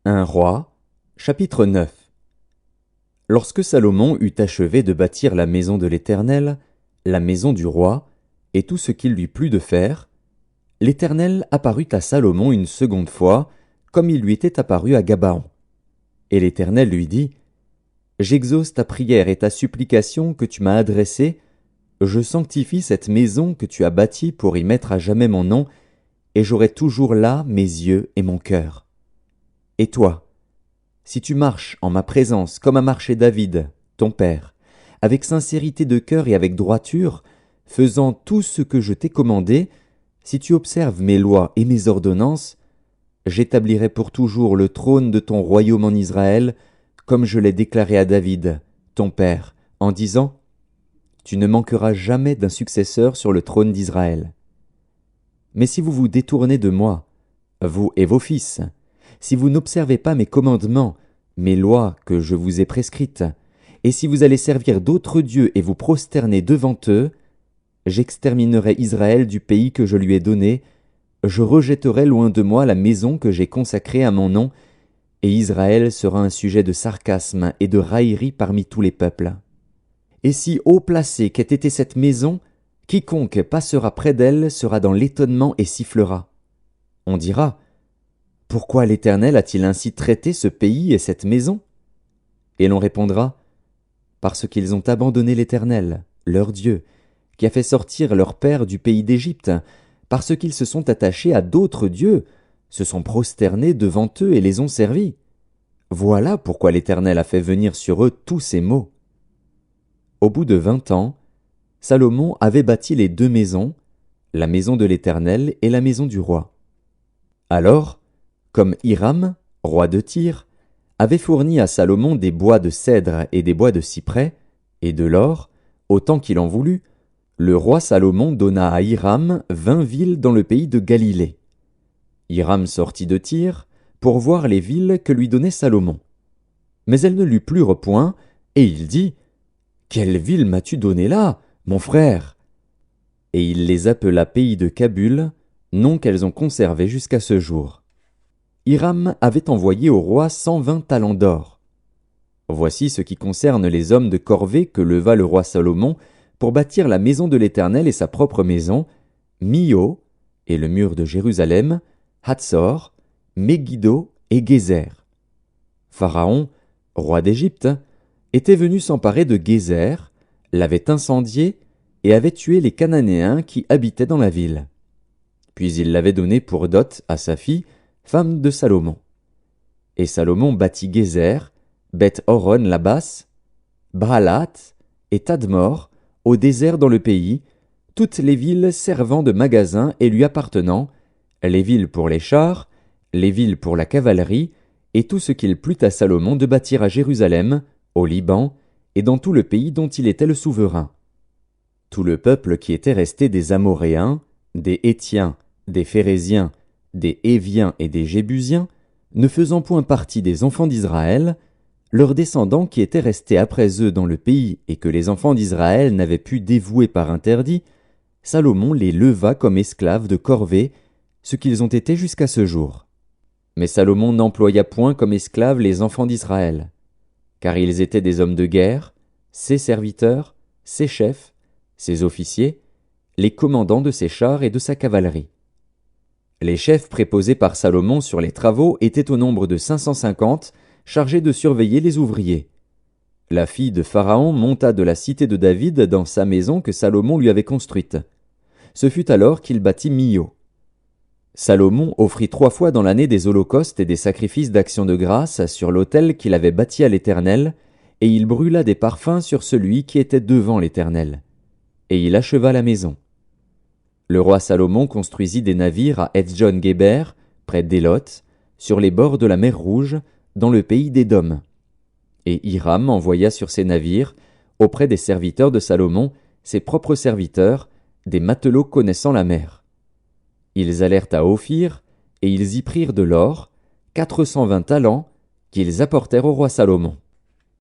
Un roi, chapitre 9. Lorsque Salomon eut achevé de bâtir la maison de l'Éternel, la maison du roi, et tout ce qu'il lui plut de faire, l'Éternel apparut à Salomon une seconde fois, comme il lui était apparu à Gabaon. Et l'Éternel lui dit, « J'exauce ta prière et ta supplication que tu m'as adressée, je sanctifie cette maison que tu as bâtie pour y mettre à jamais mon nom, et j'aurai toujours là mes yeux et mon cœur. Et toi, si tu marches en ma présence comme a marché David, ton père, avec sincérité de cœur et avec droiture, faisant tout ce que je t'ai commandé, si tu observes mes lois et mes ordonnances, j'établirai pour toujours le trône de ton royaume en Israël, comme je l'ai déclaré à David, ton père, en disant, tu ne manqueras jamais d'un successeur sur le trône d'Israël. Mais si vous vous détournez de moi, vous et vos fils, si vous n'observez pas mes commandements, mes lois que je vous ai prescrites, et si vous allez servir d'autres dieux et vous prosterner devant eux, j'exterminerai Israël du pays que je lui ai donné, je rejetterai loin de moi la maison que j'ai consacrée à mon nom, et Israël sera un sujet de sarcasme et de raillerie parmi tous les peuples. Et si haut placée qu'ait été cette maison, quiconque passera près d'elle sera dans l'étonnement et sifflera. On dira, pourquoi l'Éternel a-t-il ainsi traité ce pays et cette maison? Et l'on répondra, parce qu'ils ont abandonné l'Éternel, leur Dieu, qui a fait sortir leur père du pays d'Égypte, parce qu'ils se sont attachés à d'autres dieux, se sont prosternés devant eux et les ont servis. Voilà pourquoi l'Éternel a fait venir sur eux tous ces maux. Au bout de 20 ans, Salomon avait bâti les 2 maisons, la maison de l'Éternel et la maison du roi. Alors, comme Hiram, roi de Tyr, avait fourni à Salomon des bois de cèdre et des bois de cyprès, et de l'or, autant qu'il en voulut, le roi Salomon donna à Hiram 20 villes dans le pays de Galilée. Hiram sortit de Tyr pour voir les villes que lui donnait Salomon. Mais elles ne lui plurent point, et il dit, « Quelle ville m'as-tu donnée là, mon frère ?» Et il les appela pays de Kabul, nom qu'elles ont conservé jusqu'à ce jour. Hiram avait envoyé au roi 120 talents d'or. Voici ce qui concerne les hommes de corvée que leva le roi Salomon pour bâtir la maison de l'Éternel et sa propre maison, Mio, et le mur de Jérusalem, Hatzor, Megiddo et Gézer. Pharaon, roi d'Égypte, était venu s'emparer de Gézer, l'avait incendié et avait tué les Cananéens qui habitaient dans la ville. Puis il l'avait donnée pour dot à sa fille, femme de Salomon. Et Salomon bâtit Gézer, Beth-Horon la basse, Baalat et Tadmor, au désert dans le pays, toutes les villes servant de magasins et lui appartenant, les villes pour les chars, les villes pour la cavalerie, et tout ce qu'il plut à Salomon de bâtir à Jérusalem, au Liban, et dans tout le pays dont il était le souverain. Tout le peuple qui était resté des Amoréens, des Hétiens, des Phéréziens, des Héviens et des Jébusiens, ne faisant point partie des enfants d'Israël, leurs descendants qui étaient restés après eux dans le pays et que les enfants d'Israël n'avaient pu dévouer par interdit, Salomon les leva comme esclaves de corvée, ce qu'ils ont été jusqu'à ce jour. Mais Salomon n'employa point comme esclaves les enfants d'Israël, car ils étaient des hommes de guerre, ses serviteurs, ses chefs, ses officiers, les commandants de ses chars et de sa cavalerie. Les chefs préposés par Salomon sur les travaux étaient au nombre de 550, chargés de surveiller les ouvriers. La fille de Pharaon monta de la cité de David dans sa maison que Salomon lui avait construite. Ce fut alors qu'il bâtit Mio. Salomon offrit 3 fois dans l'année des holocaustes et des sacrifices d'action de grâce sur l'autel qu'il avait bâti à l'Éternel, et il brûla des parfums sur celui qui était devant l'Éternel. Et il acheva la maison. Le roi Salomon construisit des navires à Etzjon-Guéber, près d'Élot, sur les bords de la mer Rouge, dans le pays d'Édom. Et Hiram envoya sur ces navires, auprès des serviteurs de Salomon, ses propres serviteurs, des matelots connaissant la mer. Ils allèrent à Ophir, et ils y prirent de l'or, 420 talents, qu'ils apportèrent au roi Salomon.